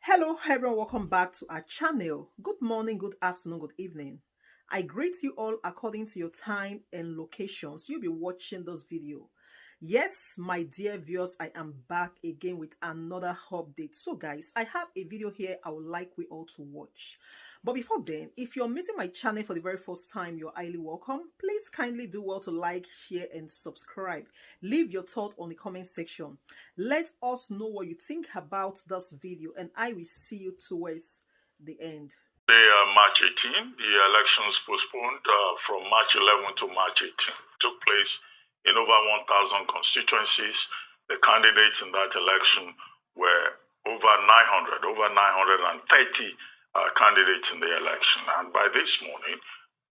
Hello everyone, welcome back to our channel. Good morning, good afternoon, good evening. I greet you all according to your time and locations. You'll be watching this video. Yes, my dear viewers, I am back again with another update. So guys, I have a video here I would like we all to watch. But before then, if you're meeting my channel for the very first time, you're highly welcome. Please kindly do well to like, share, and subscribe. Leave your thought on the comment section. Let us know what you think about this video, and I will see you towards the end. March 18, the elections postponed from March 11 to March 18 took place in over 1,000 constituencies. The candidates in that election were over 930 candidates in the election. And by this morning,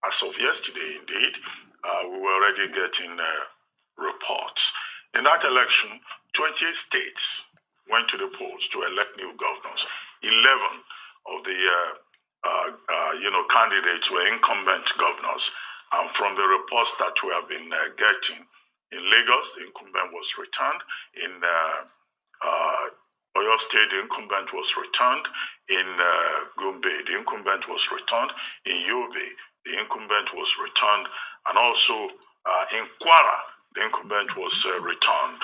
as of yesterday indeed, we were already getting reports. In that election, 28 states went to the polls to elect new governors. 11 of the candidates were incumbent governors. And from the reports that we have been getting, in Lagos, the incumbent was returned. In Oyo State, the incumbent was returned. In Gombe, the incumbent was returned. In Yobe, the incumbent was returned. And also in Kwara, the incumbent was returned,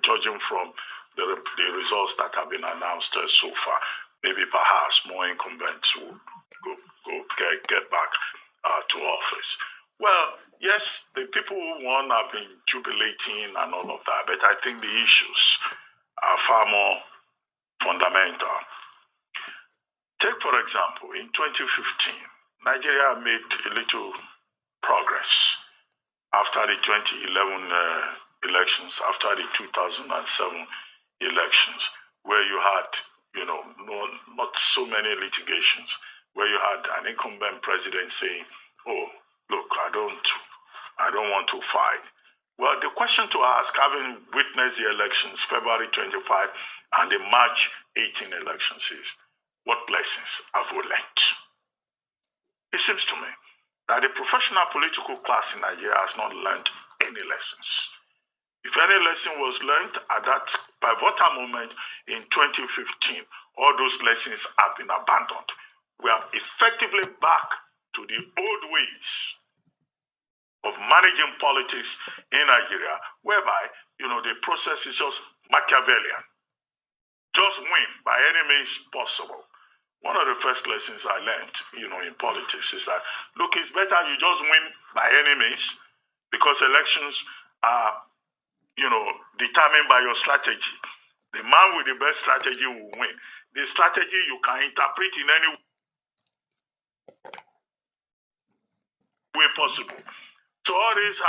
judging from the results that have been announced so far. Maybe perhaps more incumbents will get back to office. Well, yes, the people who won have been jubilating and all of that, but I think the issues are far more fundamental. Take, for example, in 2015, Nigeria made a little progress after the 2011 elections, after the 2007 elections, where you had, not so many litigations, where you had an incumbent president saying, "Oh, look, I don't want to fight." Well, the question to ask, having witnessed the elections, February 25 and the March 18 elections, is what lessons have we learned? It seems to me that the professional political class in Nigeria has not learned any lessons. If any lesson was learned at that pivotal moment in 2015, all those lessons have been abandoned. We are effectively back to the old ways of managing politics in Nigeria, whereby, the process is just Machiavellian. Just win by any means possible. One of the first lessons I learned, in politics is that, look, it's better you just win by any means, because elections are, determined by your strategy. The man with the best strategy will win. The strategy you can interpret in any way possible. So all these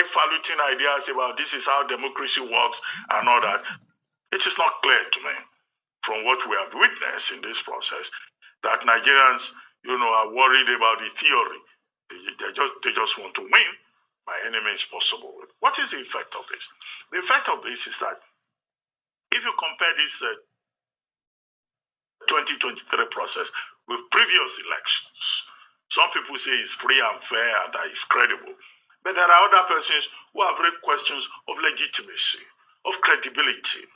highfalutin ideas about this is how democracy works and all that, it is not clear to me from what we have witnessed in this process that Nigerians, are worried about the theory. They just want to win by any means possible. What is the effect of this? The effect of this is that if you compare this 2023 process with previous elections, some people say it's free and fair and that it's credible. But there are other persons who have raised questions of legitimacy, of credibility,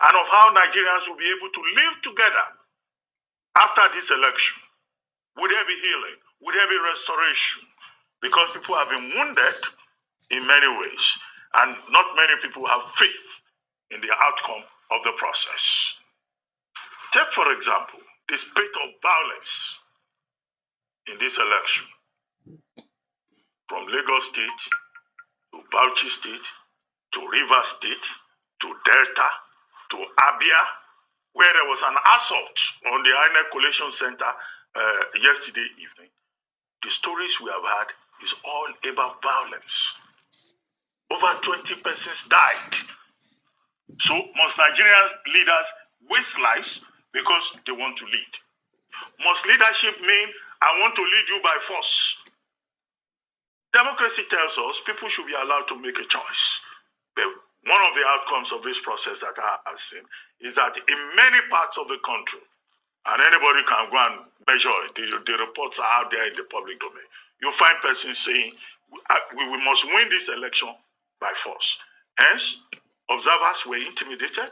and of how Nigerians will be able to live together after this election. Would there be healing? Would there be restoration? Because people have been wounded in many ways, and not many people have faith in the outcome of the process. Take, for example, the spate of violence in this election, from Lagos State to Bauchi State to Rivers State to Delta to Abia, where there was an assault on the INEC Collation Center yesterday evening. The stories we have had is all about violence. Over 20 persons died. So must Nigerian leaders waste lives because they want to lead? Must leadership mean I want to lead you by force? Democracy tells us people should be allowed to make a choice. But one of the outcomes of this process that I have seen is that in many parts of the country, and anybody can go and measure it, the reports are out there in the public domain, you find persons saying, we must win this election by force. Hence, observers were intimidated,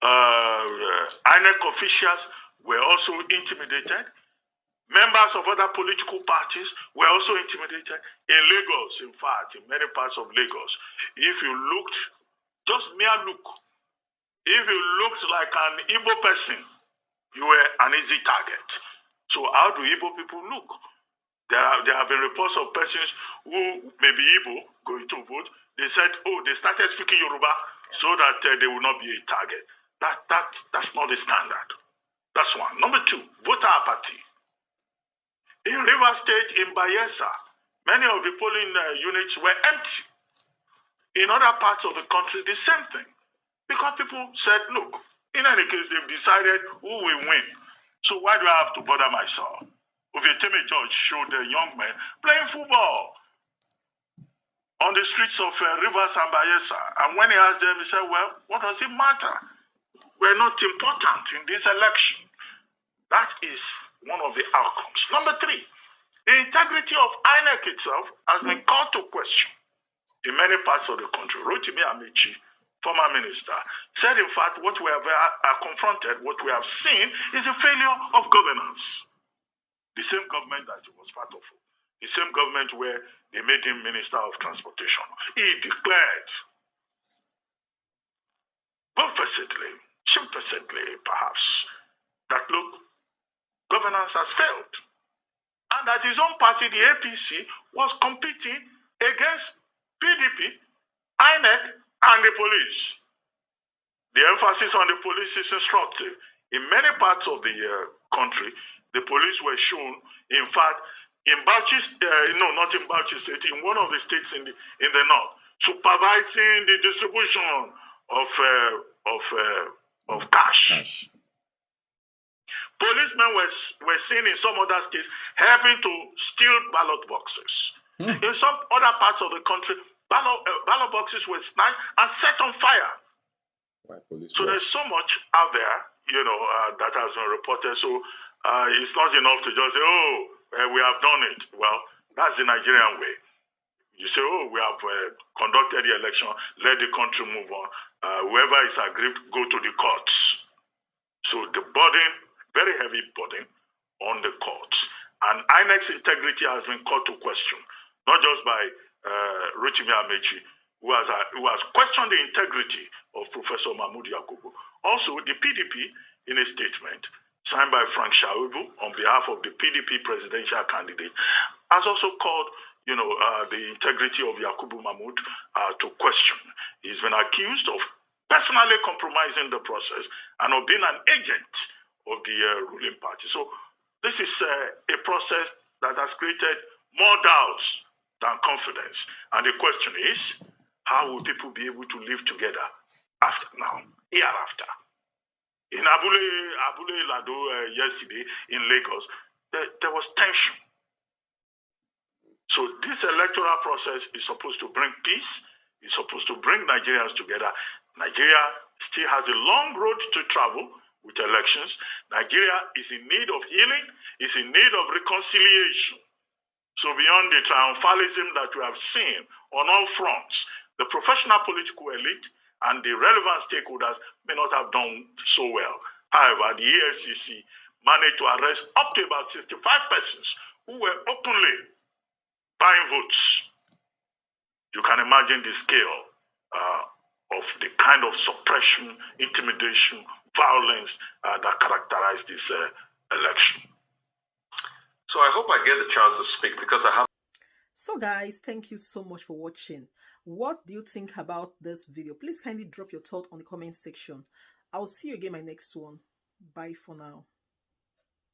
INEC officials were also intimidated. Members of other political parties were also intimidated. In Lagos, in fact, in many parts of Lagos, if you looked, just mere look, if you looked like an Igbo person, you were an easy target. So how do Igbo people look? There have been reports of persons who may be Igbo going to vote. They said, oh, they started speaking Yoruba so that they will not be a target. That's not the standard. That's one. Number two, voter apathy. In Rivers State, in Bayelsa, many of the polling units were empty. In other parts of the country, the same thing. Because people said, look, in any case, they've decided who will win. So why do I have to bother myself? Ovieteme George showed a young man playing football on the streets of Rivers and Bayelsa. And when he asked them, he said, well, what does it matter? We're not important in this election. That is one of the outcomes. Number three, the integrity of INEC itself has been called to question in many parts of the country. Rotimi Amechi, former minister, said, in fact, what we have confronted, what we have seen is a failure of governance. The same government that he was part of, the same government where they made him Minister of Transportation. He declared, confessedly, shamefacedly perhaps, that look, governance has failed. And that his own party, the APC, was competing against PDP, INEC, and the police. The emphasis on the police is instructive. In many parts of the country, the police were shown, in fact, in Bauchi, not in Bauchi State, in one of the states in the north, supervising the distribution of cash. Policemen were seen in some other states helping to steal ballot boxes. In some other parts of the country, ballot boxes were snatched and set on fire. So there's so much out there, that has been reported. So it's not enough to just say, oh, we have done it. Well, that's the Nigerian way. You say, oh, we have conducted the election, let the country move on. Whoever is aggrieved, go to the courts. So the burden, very heavy burden on the courts. And INEC's integrity has been called to question, not just by Rotimi Amechi, who has questioned the integrity of Professor Mahmoud Yakubu. Also, the PDP, in a statement signed by Frank Shaibu on behalf of the PDP presidential candidate, has also called the integrity of Yakubu Mahmoud to question. He's been accused of personally compromising the process and of being an agent of the ruling party. So this is a process that has created more doubts than confidence. And the question is, how will people be able to live together after now, hereafter? In Abule Lado yesterday in Lagos, there was tension. So this electoral process is supposed to bring peace. It's supposed to bring Nigerians together. Nigeria still has a long road to travel with elections. Nigeria is in need of healing, is in need of reconciliation. So beyond the triumphalism that we have seen on all fronts, the professional political elite and the relevant stakeholders may not have done so well. However, the EFCC managed to arrest up to about 65 persons who were openly buying votes. You can imagine the scale of the kind of suppression, intimidation, violence that characterized this election. So I hope I get the chance to speak because I have... So guys, thank you so much for watching. What do you think about this video? Please kindly drop your thought on the comment section. I'll see you again in my next one. Bye for now.